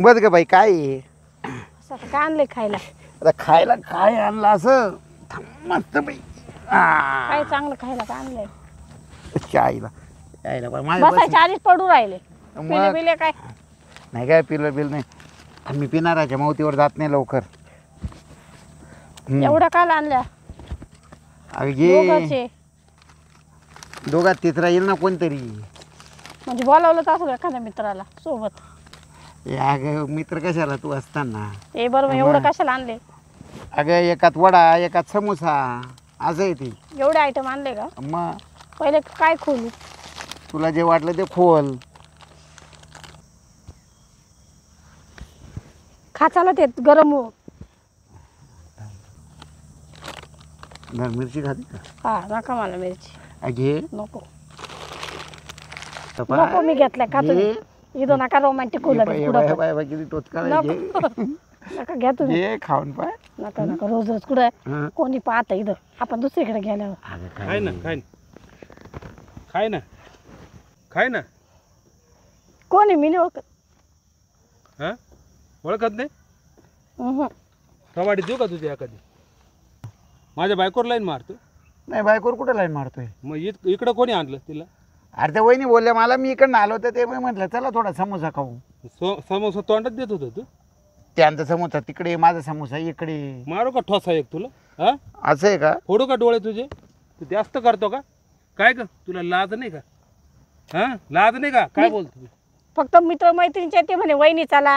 बघ ग बाई काय आहे? काय आणले खायला? आता खायला काय आणलं असं मस्त बाई. काय चांगलं खायला काय आणलंय? चायला यायला बाई माझ्या बसायच्या आधीच पडू राहिले. मग- पिले बिले काय? नाही काय पिलं बिल नाही. आम्ही पिणाराच्या मावतीवर जात नाही लवकर. एवढं काय आणल्या? दोघांचे दोघात तिसरा येईल ना कोणतरी. म्हणजे बोलावलंच असं एखाद्या मित्राला सोबत. अगं मित्र कशाला तू असताना. ए बरोबर एवढं कशाला आणले? अगं एकात वडा एकात समोसा असं आहे ते. एवढे आयटम आणले का? मग पहिले काय खोलू? तुला जे वाटलं ते खोल. खाचाला ते गरम हो. मिरची खाते का? हा नका मला मिरची. घे नको तपा. नको मी घेतलाय का तुम्ही? इथं नका रोमॅन्टिक होऊ लागेल पुढं पण. किती टोचका नका घ्या तुम्ही. घे खाऊन पाय. नका नका रोज रोज कुठं हं. कोणी पाहता इथं आपण दुसरीकडे गेल्यावर. अगं खाय ना खाय ना खाय ना खाय ना. कोणी मी नाही ओळखत. हा ओळखत नाही. उहुं. कवाडी देऊ का तुझ्या एखादी? माझ्या बायकोवर लाईन मारतो. नाही बायकोवर कुठं लाईन मारतोय? मग इकडं कोणी आणलं तिला? अरे त्या वहिनी बोलल्या मला, मी इकडनं आलो तर ते म्हटलं चला थोडा समोसा खाऊ. समोसा तोंडात देत होता तू? त्यांचा समोसा तिकडे माझा समोसा इकडे. मारू का ठोसा एक तुला? हा असं आहे का? फोडू का डोळे तुझे? तू जास्त करतो का काय ग? तुला लाज नाही का? हा लाज नाही का? काय बोलतो तू? फक्त मित्र मैत्रिणीचे ते म्हणे वहिनी चला.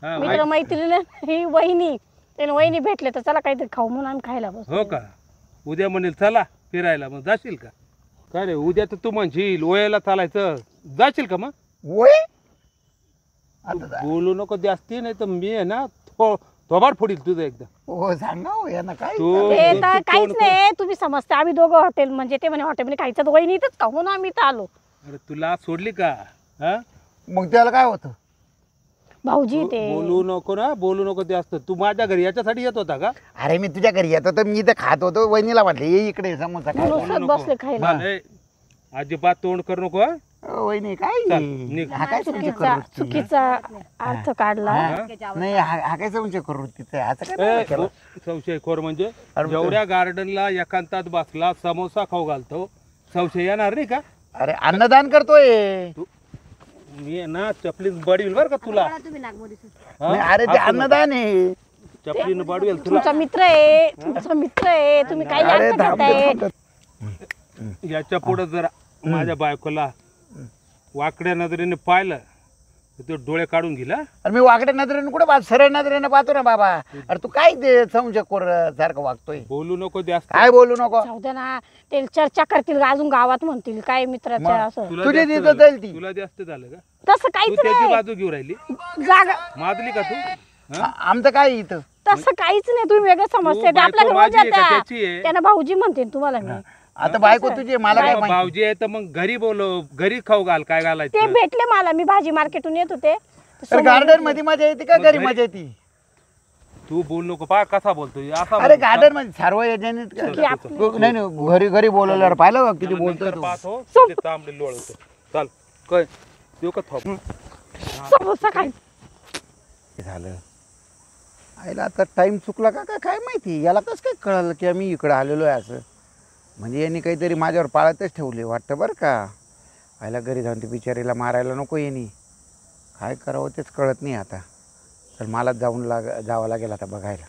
हा, मित्र मैत्रिणी ही वहिनी त्याने वहिनी भेटले तर चला काहीतरी खाऊ म्हणून आम्ही खायला बसलो. हो का? उद्या म्हणेल चला फिरायला, मग जाशील का? काय रे उद्या तर तू म्हणशील ओयाला चालायचं, जाशील का? मग वय आता बोलू नको जास्ती, नाही तर मी आहे ना थोबाड फोडील तुझं एकदा. हो सांगा हो यांना काय. तू ते तर तू काहीच कोण- नाही तुम्ही समजते. आम्ही दोघं हॉटेल म्हणजे ते म्हणे हॉटेलमध्ये खायचं तर वहिनी इथंच खाऊ म्हणून आम्ही इथं आलो. अरे तुला सोडली का? हा मग त्याला काय होतं? भाऊजी ते बोलू नको ना, बोलू नको जास्त. तू माझ्या घरी याच्यासाठी येत होता का? अरे मी तुझ्या घरी येतो तर मी इथं खात होतो, वहिनीला म्हटलं ये इकडे समोसा काय. नुसतं बोलू नको. बसले खायला. ए, अजिबात तोंड करू नको हा? वहिनी काय चल, निघ. हा काय समजा चुकीचा करू चुकीचा अर्थ काढला. नाही हा काय समजा करू तिथे असं काय ए, नाही केलं. संशयखोर म्हणजे अरे जेवढ्या गार्डनला एकांतात बसला समोसा खाऊ घालतो, संशय येणार नाही का? अरे अन्नदान करतोय. मी आहे ना चपलीन बडवील बरं का तुला. हा? नाही, अरे ते असं अन्नदान आहे. चपलीन बडवील तुला. तुमचा मित्र आहे तुमचा मित्र आहे तुम्ही काही अरे अर्थ थांब करताय. थांब. याच्या पुढे जर माझ्या बायकोला वाकड्या नजरेने पाहिलं तर ते डोळे काढून गेला. अरे मी वाकड्या नजरेने कुठे पाहतो, सरळ नजरेने पाहतो ना बाबा. अरे तू काय ते संशयखोर सारखं वागतोय. बोलू नको जास्त. काय बोलू नको. जाऊ दे ना ते चर्चा करतील अजून गावात म्हणतील काय मित्राच्या मग असं. तुला तुझी जास्त तिथं झालं. जाईल ती. तुला जास्त झालं का? तसं तू काहीच त्याची नाही. बाजू घेऊ राहिली. जागा माजली का तू? हा? आमचं काय इथं. तसं काहीच नाही. तुम्ही वेगळं समजते ते बायको आपल्या माझी रोज आहे का येतात त्याची आहे? त्यांना भाऊजी म्हणते तुम्हाला मी. आता बायको तुझी आहे, मला काय मग माहिती. भाऊजी आहे तर मग घरी बोलव, घरी खाऊ घाल. काय ते घालायचं? भेटले मला मी भाजी मार्केटून येत होते अरे गार्डन मध्ये मजा येते का मग घरी घरी- मजा येते? तू बोल नको. पा कसा बोलतोय असा अरे बोल. गार्डन मध्ये सर्व याच्याने की आपली- नाही नाही घरी घरी बोलवल्यावर पाहिलं का किती त्याला बोलतोय नंतर तू. पाहतो, ते तांबडे लोळवतो. चाल काय देऊ का थोप? समोसा खाय. झालं आईला आता टाइम चुकला का काय माहिती. याला कसं काय कळलं की आम्ही इकडं आलेलो आहे असं. म्हणजे यांनी काहीतरी माझ्यावर पाळतच ठेवले वाटतं बरं का. आईला घरी जाऊन ते बिचारीला मारायला नको यांनी. काय करावं तेच कळत नाही आता. तर मला जावं लागेल आता बघायला.